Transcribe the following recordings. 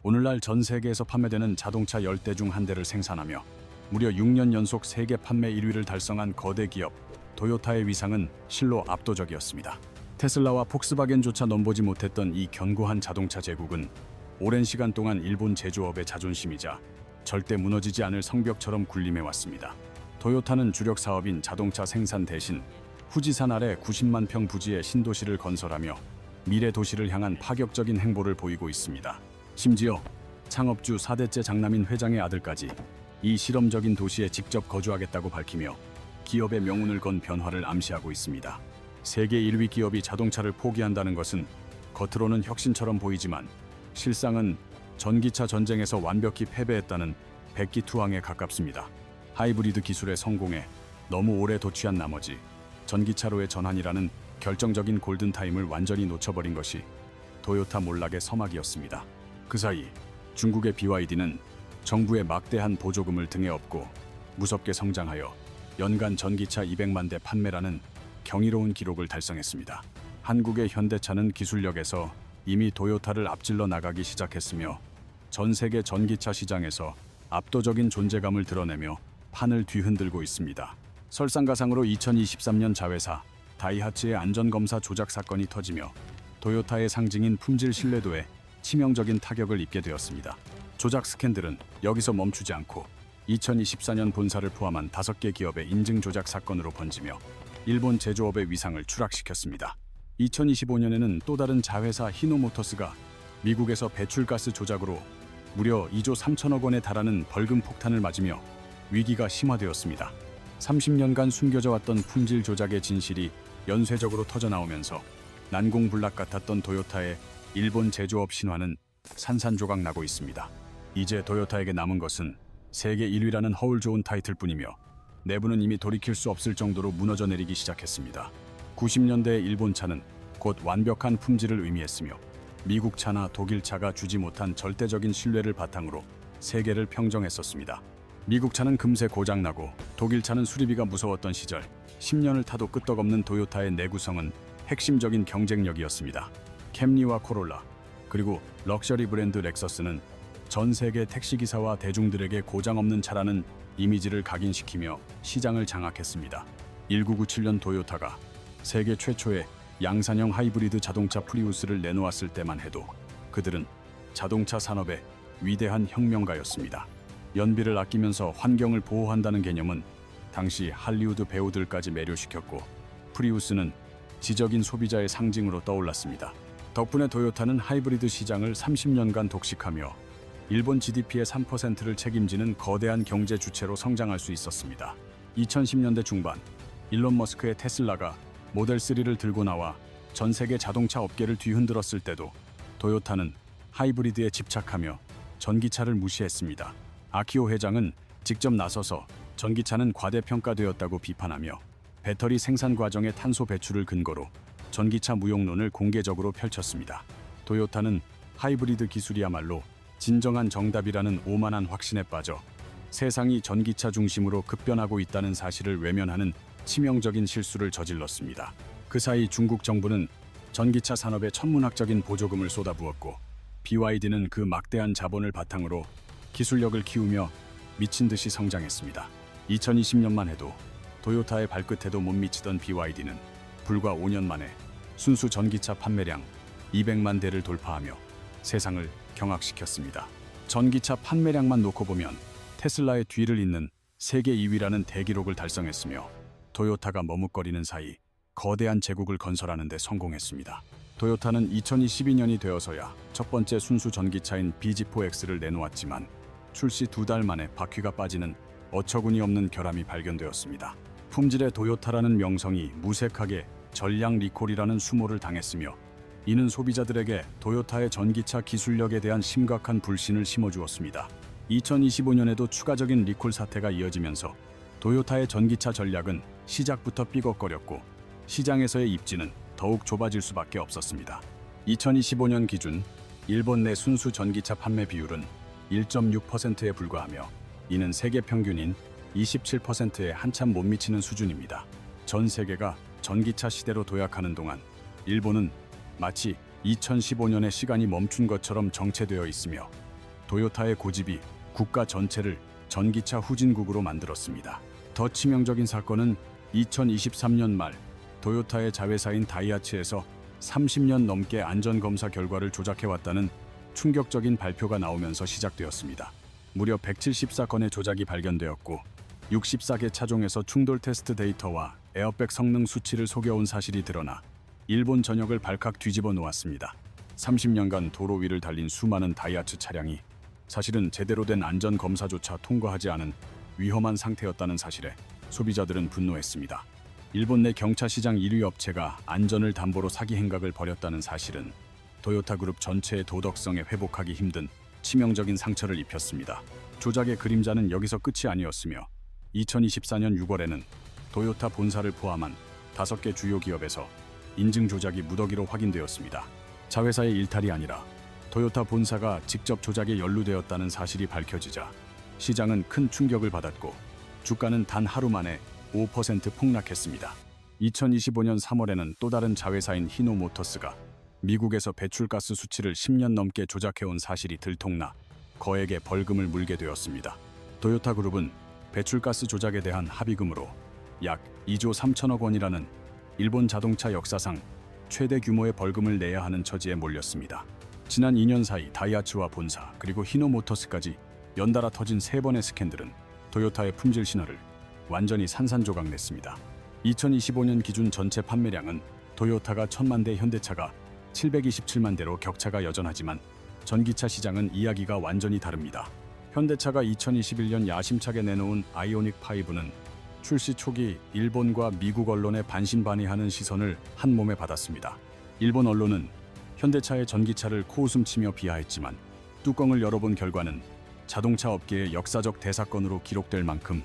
오늘날 전 세계에서 판매되는 자동차 10대 중 한 대를 생산하며 무려 6년 연속 세계 판매 1위를 달성한 거대 기업 도요타의 위상은 실로 압도적이었습니다. 테슬라와 폭스바겐조차 넘보지 못했던 이 견고한 자동차 제국은 오랜 시간 동안 일본 제조업의 자존심이자 절대 무너지지 않을 성벽처럼 군림해왔습니다. 도요타는 주력 사업인 자동차 생산 대신 후지산 아래 90만 평 부지의 신도시를 건설하며 미래 도시를 향한 파격적인 행보를 보이고 있습니다. 심지어 창업주 4대째 장남인 회장의 아들까지 이 실험적인 도시에 직접 거주하겠다고 밝히며 기업의 명운을 건 변화를 암시하고 있습니다. 세계 1위 기업이 자동차를 포기한다는 것은 겉으로는 혁신처럼 보이지만 실상은 전기차 전쟁에서 완벽히 패배했다는 백기투항에 가깝습니다. 하이브리드 기술의 성공에 너무 오래 도취한 나머지 전기차로의 전환이라는 결정적인 골든타임을 완전히 놓쳐버린 것이 도요타 몰락의 서막이었습니다. 그 사이 중국의 BYD는 정부의 막대한 보조금을 등에 업고 무섭게 성장하여 연간 전기차 200만 대 판매라는 경이로운 기록을 달성했습니다. 한국의 현대차는 기술력에서 이미 도요타를 앞질러 나가기 시작했으며 전 세계 전기차 시장에서 압도적인 존재감을 드러내며 판을 뒤흔들고 있습니다. 설상가상으로 2023년 자회사 다이하츠의 안전검사 조작 사건이 터지며 도요타의 상징인 품질 신뢰도에 치명적인 타격을 입게 되었습니다. 조작 스캔들은 여기서 멈추지 않고 2024년 본사를 포함한 5개 기업의 인증 조작 사건으로 번지며 일본 제조업의 위상을 추락시켰습니다. 2025년에는 또 다른 자회사 히노모터스가 미국에서 배출가스 조작으로 무려 2조 3천억 원에 달하는 벌금 폭탄을 맞으며 위기가 심화되었습니다. 30년간 숨겨져 왔던 품질 조작의 진실이 연쇄적으로 터져나오면서 난공불락 같았던 도요타의 일본 제조업 신화는 산산조각 나고 있습니다. 이제 도요타에게 남은 것은 세계 1위라는 허울 좋은 타이틀뿐이며 내부는 이미 돌이킬 수 없을 정도로 무너져 내리기 시작했습니다. 90년대의 일본 차는 곧 완벽한 품질을 의미했으며 미국 차나 독일 차가 주지 못한 절대적인 신뢰를 바탕으로 세계를 평정했었습니다. 미국 차는 금세 고장나고 독일 차는 수리비가 무서웠던 시절 10년을 타도 끄떡없는 도요타의 내구성은 핵심적인 경쟁력이었습니다. 캠리와 코롤라 그리고 럭셔리 브랜드 렉서스는 전 세계 택시기사와 대중들에게 고장 없는 차라는 이미지를 각인시키며 시장을 장악했습니다. 1997년 도요타가 세계 최초의 양산형 하이브리드 자동차 프리우스를 내놓았을 때만 해도 그들은 자동차 산업의 위대한 혁명가였습니다. 연비를 아끼면서 환경을 보호한다는 개념은 당시 할리우드 배우들까지 매료시켰고 프리우스는 지적인 소비자의 상징으로 떠올랐습니다. 덕분에 도요타는 하이브리드 시장을 30년간 독식하며 일본 GDP의 3%를 책임지는 거대한 경제 주체로 성장할 수 있었습니다. 2010년대 중반 일론 머스크의 테슬라가 모델 3를 들고 나와 전 세계 자동차 업계를 뒤흔들었을 때도 도요타는 하이브리드에 집착하며 전기차를 무시했습니다. 아키오 회장은 직접 나서서 전기차는 과대평가되었다고 비판하며 배터리 생산 과정의 탄소 배출을 근거로 전기차 무용론을 공개적으로 펼쳤습니다. 도요타는 하이브리드 기술이야말로 진정한 정답이라는 오만한 확신에 빠져 세상이 전기차 중심으로 급변하고 있다는 사실을 외면하는 치명적인 실수를 저질렀습니다. 그 사이 중국 정부는 전기차 산업에 천문학적인 보조금을 쏟아부었고 BYD는 그 막대한 자본을 바탕으로 기술력을 키우며 미친 듯이 성장했습니다. 2020년만 해도 도요타의 발끝에도 못 미치던 BYD는 불과 5년 만에 순수 전기차 판매량 200만 대를 돌파하며 세상을 경악시켰습니다. 전기차 판매량만 놓고 보면 테슬라의 뒤를 잇는 세계 2위라는 대기록을 달성했으며 도요타가 머뭇거리는 사이 거대한 제국을 건설하는 데 성공했습니다. 도요타는 2022년이 되어서야 첫 번째 순수 전기차인 BZ4X를 내놓았지만 출시 2달 만에 바퀴가 빠지는 어처구니 없는 결함이 발견되었습니다. 품질의 도요타라는 명성이 무색하게 전량 리콜이라는 수모를 당했으며 이는 소비자들에게 도요타의 전기차 기술력에 대한 심각한 불신을 심어주었습니다. 2025년에도 추가적인 리콜 사태가 이어지면서 도요타의 전기차 전략은 시작부터 삐걱거렸고 시장에서의 입지는 더욱 좁아질 수밖에 없었습니다. 2025년 기준 일본 내 순수 전기차 판매 비율은 1.6%에 불과하며 이는 세계 평균인 27%에 한참 못 미치는 수준입니다. 전 세계가 전기차 시대로 도약하는 동안 일본은 마치 2015년의 시간이 멈춘 것처럼 정체되어 있으며 도요타의 고집이 국가 전체를 전기차 후진국으로 만들었습니다. 더 치명적인 사건은 2023년 말 도요타의 자회사인 다이하츠에서 30년 넘게 안전검사 결과를 조작해왔다는 충격적인 발표가 나오면서 시작되었습니다. 무려 174건의 조작이 발견되었고 64개 차종에서 충돌 테스트 데이터와 에어백 성능 수치를 속여온 사실이 드러나 일본 전역을 발칵 뒤집어 놓았습니다. 30년간 도로 위를 달린 수많은 다이하츠 차량이 사실은 제대로 된 안전검사조차 통과하지 않은 위험한 상태였다는 사실에 소비자들은 분노했습니다. 일본 내 경차 시장 1위 업체가 안전을 담보로 사기 행각을 벌였다는 사실은 도요타 그룹 전체의 도덕성에 회복하기 힘든 치명적인 상처를 입혔습니다. 조작의 그림자는 여기서 끝이 아니었으며 2024년 6월에는 도요타 본사를 포함한 5개 주요 기업에서 인증 조작이 무더기로 확인되었습니다. 자회사의 일탈이 아니라 도요타 본사가 직접 조작에 연루되었다는 사실이 밝혀지자 시장은 큰 충격을 받았고 주가는 단 하루 만에 5% 폭락했습니다. 2025년 3월에는 또 다른 자회사인 히노모터스가 미국에서 배출가스 수치를 10년 넘게 조작해온 사실이 들통나 거액의 벌금을 물게 되었습니다. 도요타 그룹은 배출가스 조작에 대한 합의금으로 약 2조 3천억 원이라는 일본 자동차 역사상 최대 규모의 벌금을 내야 하는 처지에 몰렸습니다. 지난 2년 사이 다이하츠와 본사 그리고 히노모터스까지 연달아 터진 3번의 스캔들은 도요타의 품질 신화를 완전히 산산조각냈습니다. 2025년 기준 전체 판매량은 도요타가 1000만 대, 현대차가 727만 대로 격차가 여전하지만 전기차 시장은 이야기가 완전히 다릅니다. 현대차가 2021년 야심차게 내놓은 아이오닉5는 출시 초기 일본과 미국 언론의 반신반의하는 시선을 한 몸에 받았습니다. 일본 언론은 현대차의 전기차를 코웃음치며 비하했지만 뚜껑을 열어본 결과는 자동차 업계의 역사적 대사건으로 기록될 만큼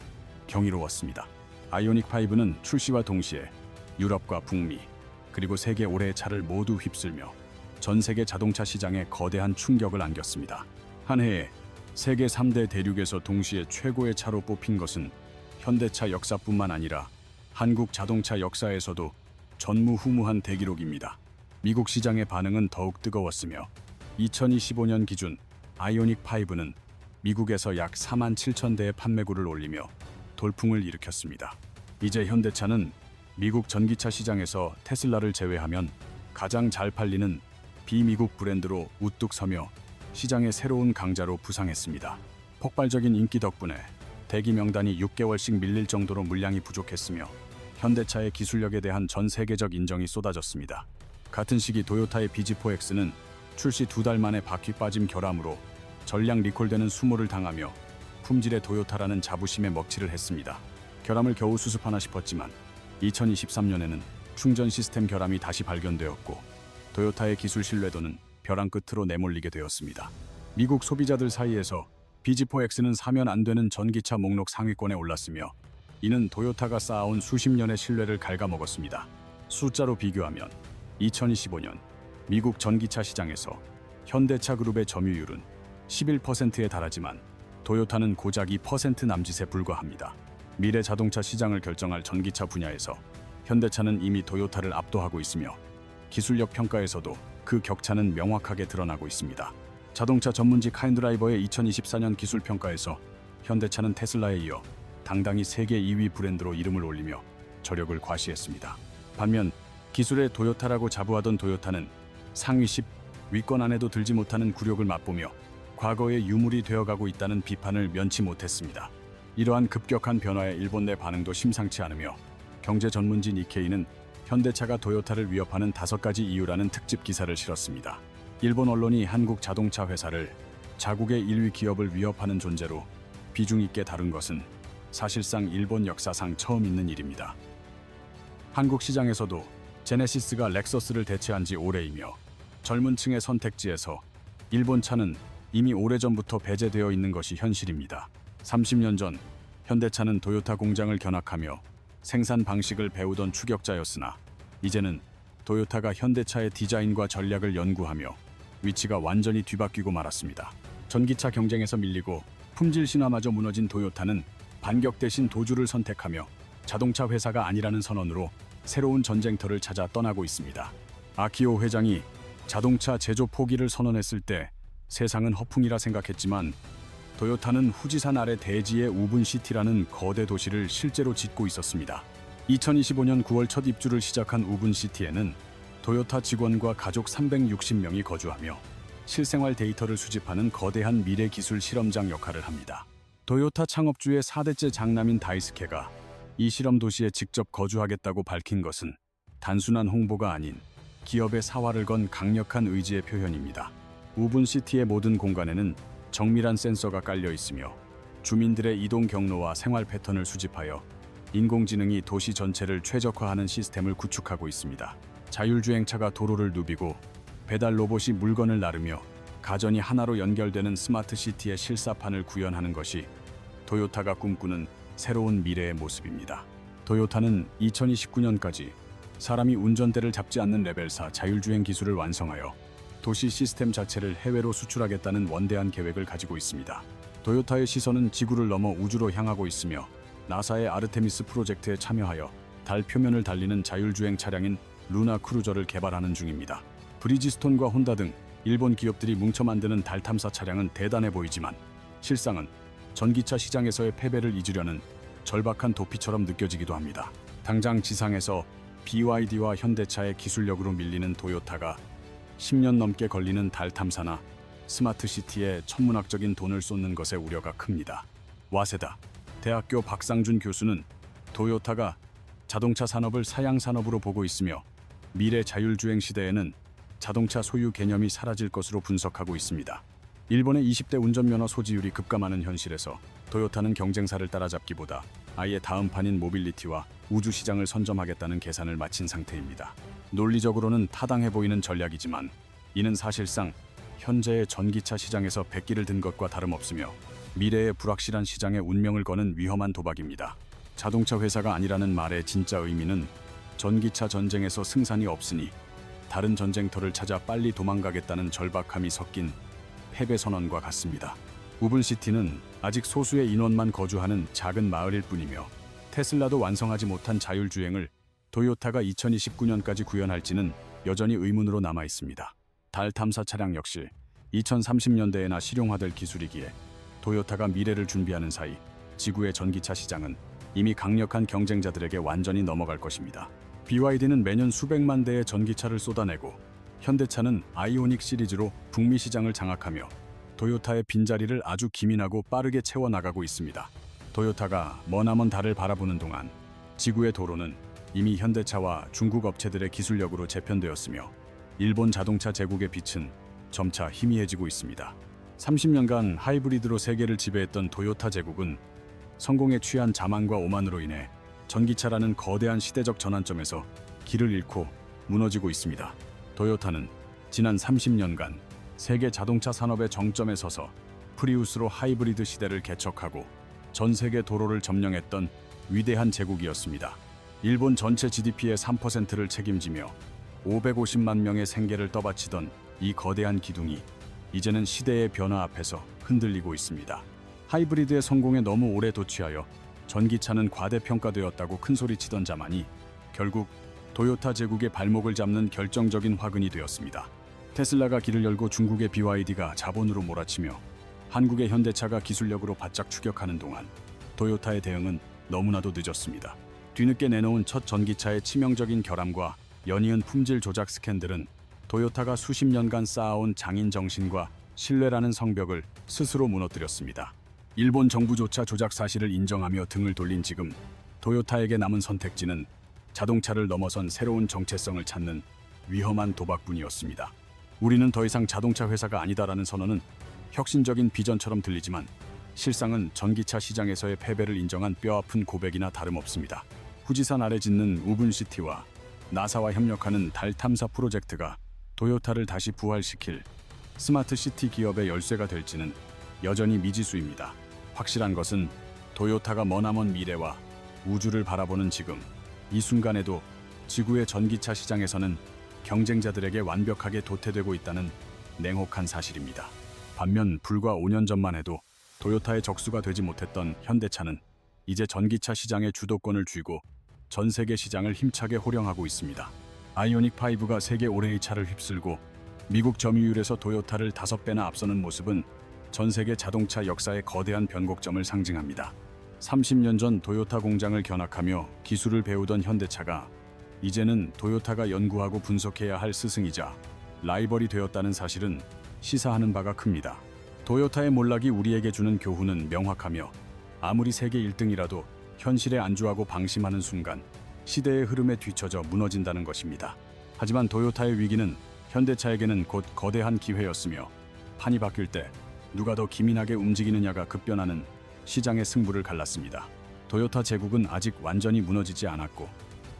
경이로웠습니다. 아이오닉5는 출시와 동시에 유럽과 북미 그리고 세계 올해의 차를 모두 휩쓸며 전 세계 자동차 시장에 거대한 충격을 안겼습니다. 한 해에 세계 3대 대륙에서 동시에 최고의 차로 뽑힌 것은 현대차 역사뿐만 아니라 한국 자동차 역사에서도 전무후무한 대기록입니다. 미국 시장의 반응은 더욱 뜨거웠으며 2025년 기준 아이오닉5는 미국에서 약 4만 7천 대의 판매구를 올리며 돌풍을 일으켰습니다. 이제 현대차는 미국 전기차 시장에서 테슬라를 제외하면 가장 잘 팔리는 비미국 브랜드로 우뚝 서며 시장의 새로운 강자로 부상했습니다. 폭발적인 인기 덕분에 대기 명단이 6개월씩 밀릴 정도로 물량이 부족했으며 현대차의 기술력에 대한 전 세계적 인정이 쏟아졌습니다. 같은 시기 도요타의 BZ4X는 출시 2달 만에 바퀴 빠짐 결함으로 전량 리콜되는 수모를 당하며 품질의 도요타라는 자부심에 먹칠을 했습니다. 결함을 겨우 수습하나 싶었지만 2023년에는 충전 시스템 결함이 다시 발견되었고 도요타의 기술 신뢰도는 벼랑 끝으로 내몰리게 되었습니다. 미국 소비자들 사이에서 BZ4X는 사면 안 되는 전기차 목록 상위권에 올랐으며 이는 도요타가 쌓아온 수십 년의 신뢰를 갉아먹었습니다. 숫자로 비교하면 2025년 미국 전기차 시장에서 현대차 그룹의 점유율은 11%에 달하지만 도요타는 고작 2% 남짓에 불과합니다. 미래 자동차 시장을 결정할 전기차 분야에서 현대차는 이미 도요타를 압도하고 있으며 기술력 평가에서도 그 격차는 명확하게 드러나고 있습니다. 자동차 전문지 카인드라이버의 2024년 기술 평가에서 현대차는 테슬라에 이어 당당히 세계 2위 브랜드로 이름을 올리며 저력을 과시했습니다. 반면 기술의 도요타라고 자부하던 도요타는 상위 10 위권 안에도 들지 못하는 굴욕을 맛보며 과거의 유물이 되어가고 있다는 비판을 면치 못했습니다. 이러한 급격한 변화에 일본 내 반응도 심상치 않으며 경제 전문지 니케이는 현대차가 도요타를 위협하는 5가지 이유라는 특집 기사를 실었습니다. 일본 언론이 한국 자동차 회사를 자국의 1위 기업을 위협하는 존재로 비중 있게 다룬 것은 사실상 일본 역사상 처음 있는 일입니다. 한국 시장에서도 제네시스가 렉서스를 대체한 지 오래이며 젊은 층의 선택지에서 일본 차는 이미 오래전부터 배제되어 있는 것이 현실입니다. 30년 전 현대차는 도요타 공장을 견학하며 생산 방식을 배우던 추격자였으나 이제는 도요타가 현대차의 디자인과 전략을 연구하며 위치가 완전히 뒤바뀌고 말았습니다. 전기차 경쟁에서 밀리고 품질 신화마저 무너진 도요타는 반격 대신 도주를 선택하며 자동차 회사가 아니라는 선언으로 새로운 전쟁터를 찾아 떠나고 있습니다. 아키오 회장이 자동차 제조 포기를 선언했을 때 세상은 허풍이라 생각했지만 도요타는 후지산 아래 대지의 우분시티라는 거대 도시를 실제로 짓고 있었습니다. 2025년 9월 첫 입주를 시작한 우분시티에는 도요타 직원과 가족 360명이 거주하며 실생활 데이터를 수집하는 거대한 미래 기술 실험장 역할을 합니다. 도요타 창업주의 4대째 장남인 다이스케가 이 실험 도시에 직접 거주하겠다고 밝힌 것은 단순한 홍보가 아닌 기업의 사활을 건 강력한 의지의 표현입니다. 우분시티의 모든 공간에는 정밀한 센서가 깔려 있으며 주민들의 이동 경로와 생활 패턴을 수집하여 인공지능이 도시 전체를 최적화하는 시스템을 구축하고 있습니다. 자율주행차가 도로를 누비고 배달 로봇이 물건을 나르며 가전이 하나로 연결되는 스마트 시티의 실사판을 구현하는 것이 도요타가 꿈꾸는 새로운 미래의 모습입니다. 도요타는 2029년까지 사람이 운전대를 잡지 않는 레벨 4 자율주행 기술을 완성하여 도시 시스템 자체를 해외로 수출하겠다는 원대한 계획을 가지고 있습니다. 도요타의 시선은 지구를 넘어 우주로 향하고 있으며 나사의 아르테미스 프로젝트에 참여하여 달 표면을 달리는 자율주행 차량인 루나 크루저를 개발하는 중입니다. 브리지스톤과 혼다 등 일본 기업들이 뭉쳐 만드는 달 탐사 차량은 대단해 보이지만 실상은 전기차 시장에서의 패배를 잊으려는 절박한 도피처럼 느껴지기도 합니다. 당장 지상에서 BYD와 현대차의 기술력으로 밀리는 도요타가 10년 넘게 걸리는 달 탐사나 스마트 시티에 천문학적인 돈을 쏟는 것에 우려가 큽니다. 와세다 대학교 박상준 교수는 도요타가 자동차 산업을 사양 산업으로 보고 있으며 미래 자율주행 시대에는 자동차 소유 개념이 사라질 것으로 분석하고 있습니다. 일본의 20대 운전면허 소지율이 급감하는 현실에서 도요타는 경쟁사를 따라잡기보다 아예 다음 판인 모빌리티와 우주 시장을 선점하겠다는 계산을 마친 상태입니다. 논리적으로는 타당해 보이는 전략이지만 이는 사실상 현재의 전기차 시장에서 백기를 든 것과 다름없으며 미래의 불확실한 시장에 운명을 거는 위험한 도박입니다. 자동차 회사가 아니라는 말의 진짜 의미는 전기차 전쟁에서 승산이 없으니 다른 전쟁터를 찾아 빨리 도망가겠다는 절박함이 섞인 패배 선언과 같습니다. 우분시티는 아직 소수의 인원만 거주하는 작은 마을일 뿐이며 테슬라도 완성하지 못한 자율주행을 도요타가 2029년까지 구현할지는 여전히 의문으로 남아 있습니다. 달 탐사 차량 역시 2030년대에나 실용화될 기술이기에 도요타가 미래를 준비하는 사이 지구의 전기차 시장은 이미 강력한 경쟁자들에게 완전히 넘어갈 것입니다. BYD는 매년 수백만 대의 전기차를 쏟아내고 현대차는 아이오닉 시리즈로 북미 시장을 장악하며 도요타의 빈자리를 아주 기민하고 빠르게 채워나가고 있습니다. 도요타가 머나먼 달을 바라보는 동안 지구의 도로는 이미 현대차와 중국 업체들의 기술력으로 재편되었으며 일본 자동차 제국의 빛은 점차 희미해지고 있습니다. 30년간 하이브리드로 세계를 지배했던 도요타 제국은 성공에 취한 자만과 오만으로 인해 전기차라는 거대한 시대적 전환점에서 길을 잃고 무너지고 있습니다. 도요타는 지난 30년간 세계 자동차 산업의 정점에 서서 프리우스로 하이브리드 시대를 개척하고 전 세계 도로를 점령했던 위대한 제국이었습니다. 일본 전체 GDP의 3%를 책임지며 550만 명의 생계를 떠바치던 이 거대한 기둥이 이제는 시대의 변화 앞에서 흔들리고 있습니다. 하이브리드의 성공에 너무 오래 도취하여 전기차는 과대평가되었다고 큰소리치던 자만이 결국 도요타 제국의 발목을 잡는 결정적인 화근이 되었습니다. 테슬라가 길을 열고 중국의 BYD가 자본으로 몰아치며 한국의 현대차가 기술력으로 바짝 추격하는 동안 도요타의 대응은 너무나도 늦었습니다. 뒤늦게 내놓은 첫 전기차의 치명적인 결함과 연이은 품질 조작 스캔들은 도요타가 수십 년간 쌓아온 장인 정신과 신뢰라는 성벽을 스스로 무너뜨렸습니다. 일본 정부조차 조작 사실을 인정하며 등을 돌린 지금 도요타에게 남은 선택지는 자동차를 넘어선 새로운 정체성을 찾는 위험한 도박뿐이었습니다. 우리는 더 이상 자동차 회사가 아니다라는 선언은 혁신적인 비전처럼 들리지만 실상은 전기차 시장에서의 패배를 인정한 뼈아픈 고백이나 다름없습니다. 후지산 아래 짓는 우분시티와 나사와 협력하는 달 탐사 프로젝트가 도요타를 다시 부활시킬 스마트 시티 기업의 열쇠가 될지는 여전히 미지수입니다. 확실한 것은 도요타가 머나먼 미래와 우주를 바라보는 지금 이 순간에도 지구의 전기차 시장에서는 경쟁자들에게 완벽하게 도태되고 있다는 냉혹한 사실입니다. 반면 불과 5년 전만 해도 도요타의 적수가 되지 못했던 현대차는 이제 전기차 시장의 주도권을 쥐고 전 세계 시장을 힘차게 호령하고 있습니다. 아이오닉 5가 세계 올해의 차를 휩쓸고 미국 점유율에서 도요타를 5배나 앞서는 모습은 전 세계 자동차 역사의 거대한 변곡점을 상징합니다. 30년 전 도요타 공장을 견학하며 기술을 배우던 현대차가 이제는 도요타가 연구하고 분석해야 할 스승이자 라이벌이 되었다는 사실은 시사하는 바가 큽니다. 도요타의 몰락이 우리에게 주는 교훈은 명확하며 아무리 세계 1등이라도 현실에 안주하고 방심하는 순간 시대의 흐름에 뒤처져 무너진다는 것입니다. 하지만 도요타의 위기는 현대차에게는 곧 거대한 기회였으며 판이 바뀔 때 누가 더 기민하게 움직이느냐가 급변하는 시장의 승부를 갈랐습니다. 도요타 제국은 아직 완전히 무너지지 않았고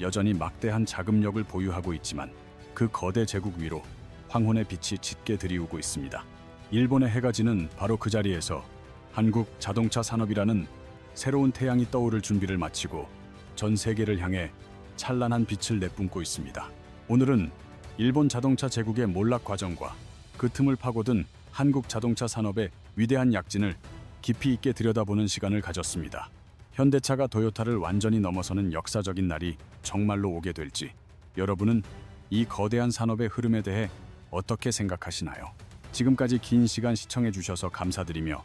여전히 막대한 자금력을 보유하고 있지만 그 거대 제국 위로 황혼의 빛이 짙게 들이우고 있습니다. 일본의 해가 지는 바로 그 자리에서 한국 자동차 산업이라는 새로운 태양이 떠오를 준비를 마치고 전 세계를 향해 찬란한 빛을 내뿜고 있습니다. 오늘은 일본 자동차 제국의 몰락 과정과 그 틈을 파고든 한국 자동차 산업의 위대한 약진을 깊이 있게 들여다보는 시간을 가졌습니다. 현대차가 도요타를 완전히 넘어서는 역사적인 날이 정말로 오게 될지 여러분은 이 거대한 산업의 흐름에 대해 어떻게 생각하시나요? 지금까지 긴 시간 시청해 주셔서 감사드리며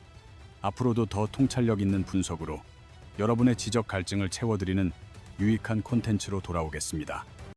앞으로도 더 통찰력 있는 분석으로 여러분의 지적 갈증을 채워드리는 유익한 콘텐츠로 돌아오겠습니다.